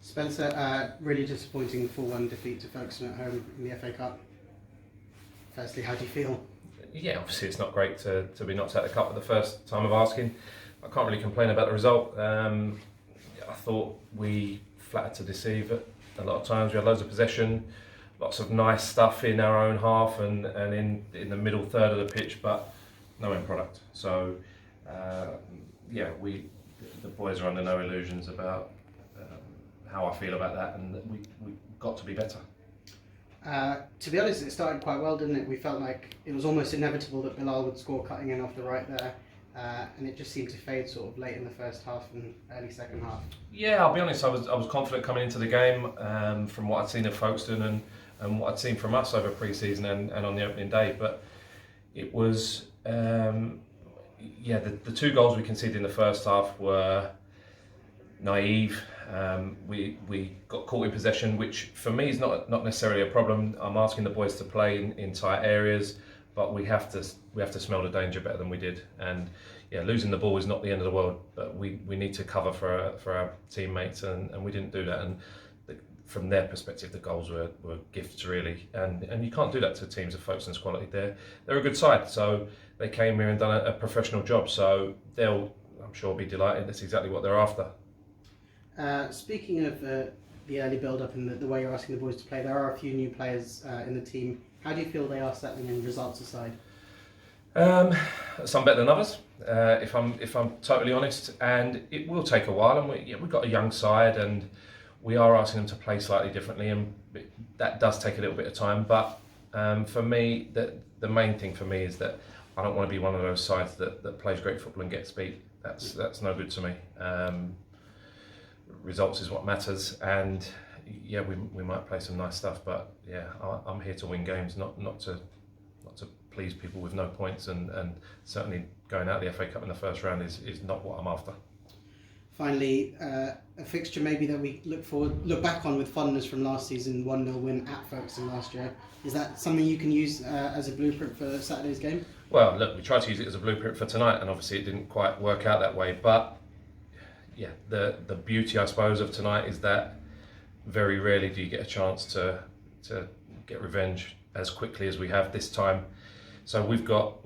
Spencer, really disappointing 4-1 defeat to Folkestone at home in the FA Cup. Firstly, how do you feel? Yeah, obviously it's not great to be knocked out of the cup at the first time of asking. I can't really complain about the result. I thought we flattered to deceive it a lot of times. We had loads of possession, lots of nice stuff in our own half and in the middle third of the pitch, but no end product. So the boys are under no illusions about how I feel about that, and we got to be better. To be honest, it started quite well, didn't it? We felt like it was almost inevitable that Bilal would score cutting in off the right there, and it just seemed to fade sort of late in the first half and early second half. Yeah, I'll be honest, I was confident coming into the game from what I'd seen of Folkestone and what I'd seen from us over pre-season and on the opening day, but it was the two goals we conceded in the first half were naive. We got caught in possession, which for me is not necessarily a problem. I'm asking the boys to play in tight areas, but we have to smell the danger better than we did. And yeah, losing the ball is not the end of the world, but we need to cover for our teammates, and we didn't do that. And from their perspective, the goals were gifts really, and you can't do that to teams of Folkestone's quality. They're a good side, so they came here and done a professional job. So they'll, I'm sure, be delighted. That's exactly what they're after. Speaking of the early build-up and the way you're asking the boys to play, there are a few new players in the team. How do you feel they are settling in, results aside? Some better than others, if I'm totally honest, and it will take a while. And we've got a young side, and we are asking them to play slightly differently, and that does take a little bit of time. But for me, the main thing for me is that I don't want to be one of those sides that plays great football and gets beat. That's no good to me. Results is what matters, and yeah, we might play some nice stuff, but yeah, I'm here to win games, not to please people with no points, and certainly going out of the FA Cup in the first round is not what I'm after. Finally, a fixture maybe that we look back on with fondness from last season, 1-0 win at Folkestone last year. Is that something you can use as a blueprint for Saturday's game? Well, look, we tried to use it as a blueprint for tonight, and obviously it didn't quite work out that way, but yeah, the beauty, I suppose, of tonight is that very rarely do you get a chance to get revenge as quickly as we have this time. So we've got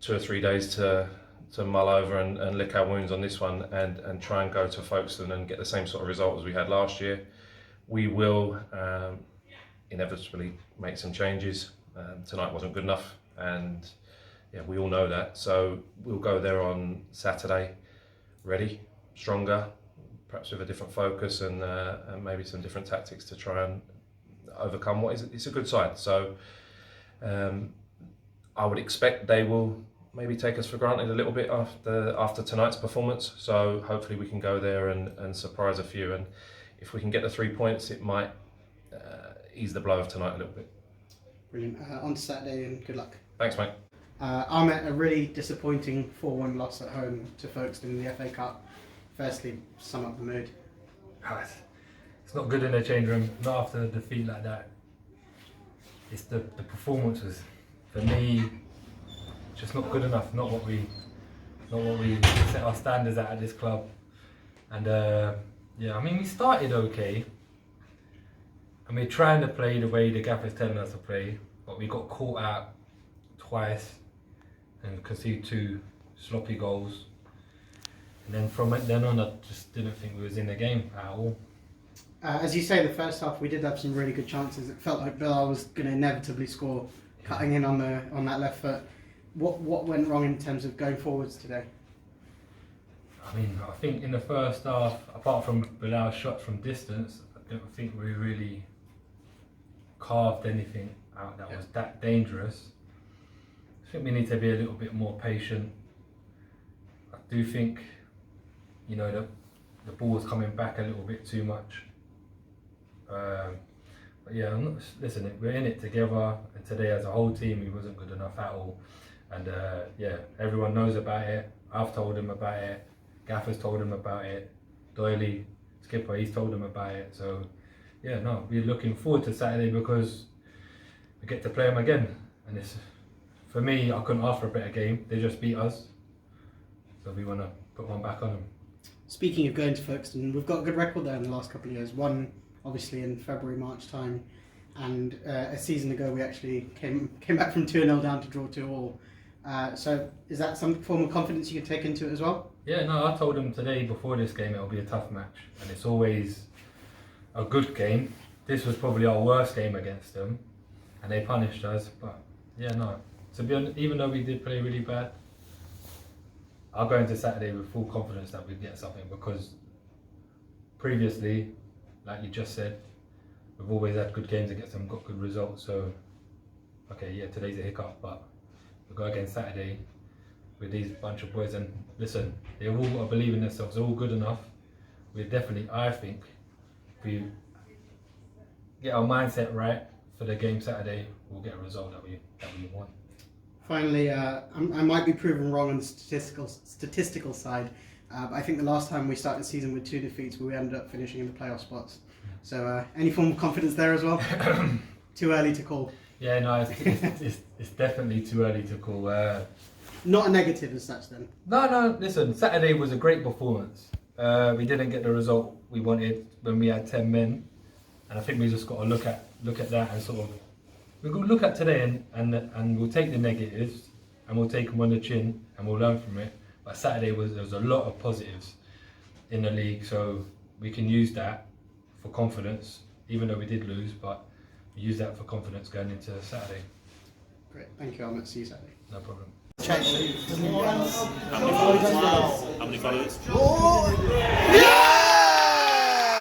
2 or 3 days to mull over and lick our wounds on this one and try and go to Folkestone and get the same sort of result as we had last year. We will inevitably make some changes. Tonight wasn't good enough, and yeah, we all know that. So we'll go there on Saturday, ready, stronger, perhaps with a different focus and maybe some different tactics to try and overcome what is it's a good side. So I would expect they will maybe take us for granted a little bit after tonight's performance. So hopefully we can go there and surprise a few. And if we can get the 3 points, it might ease the blow of tonight a little bit. Brilliant. On to Saturday, and good luck. Thanks, mate. Ahmet, a really disappointing 4-1 loss at home to Folkestone in the FA Cup. Firstly, sum up the mood. It's not good in the change room, not after a defeat like that. It's the performance was, for me, just not good enough. Not what we set our standards at this club. And I mean, we started okay, and we're trying to play the way the gaffer's telling us to play, but we got caught out twice and conceded 2 sloppy goals. And then from then on, I just didn't think we was in the game at all. As you say, the first half we did have some really good chances. It felt like Bilal was going to inevitably score, cutting in on that left foot. What went wrong in terms of going forwards today? I mean, I think in the first half, apart from Bilal's shot from distance, I don't think we really carved anything out that was that dangerous. I think we need to be a little bit more patient. I do think, the ball was coming back a little bit too much. But yeah, listen, we're in it together, and today as a whole team, we wasn't good enough at all. And everyone knows about it. I've told them about it. Gaffer's told them about it. Doyley, skipper, he's told them about it. So yeah, no, we're looking forward to Saturday because we get to play them again. And it's, for me, I couldn't ask for a better game. They just beat us, so we want to put one back on them. speaking of going to Folkestone, we've got a good record there in the last couple of years. One, obviously, in February, March time, and a season ago we actually came back from 2-0 down to draw 2-2. So is that some form of confidence you can take into it as well? Yeah, no, I told them today before this game it'll be a tough match, and it's always a good game. This was probably our worst game against them, and they punished us. But yeah, no, to be honest, even though we did play really bad, I'll go into Saturday with full confidence that we'd get something, because previously, like you just said, we've always had good games against them, got good results. So okay, yeah, today's a hiccup, but we go again Saturday with these bunch of boys, and listen, they all got to believe in themselves. They're all good enough. We're definitely, I think, if we get our mindset right for the game Saturday, we'll get a result that we want. Finally, I might be proven wrong on the statistical side, but I think the last time we started the season with 2 defeats, we ended up finishing in the playoff spots. So any form of confidence there as well? Too early to call. Yeah, no, it's definitely too early to call. Not a negative as such then? No, listen, Saturday was a great performance. We didn't get the result we wanted when we had 10 men, and I think we just got to look at that and sort of, we've got to look at today and we'll take the negatives and we'll take them on the chin and we'll learn from it. But Saturday there was a lot of positives in the league, so we can use that for confidence, even though we did lose, but we use that for confidence going into Saturday. Great, thank you, Ahmed. See you Saturday. No problem. Check. How many followers? Yeah!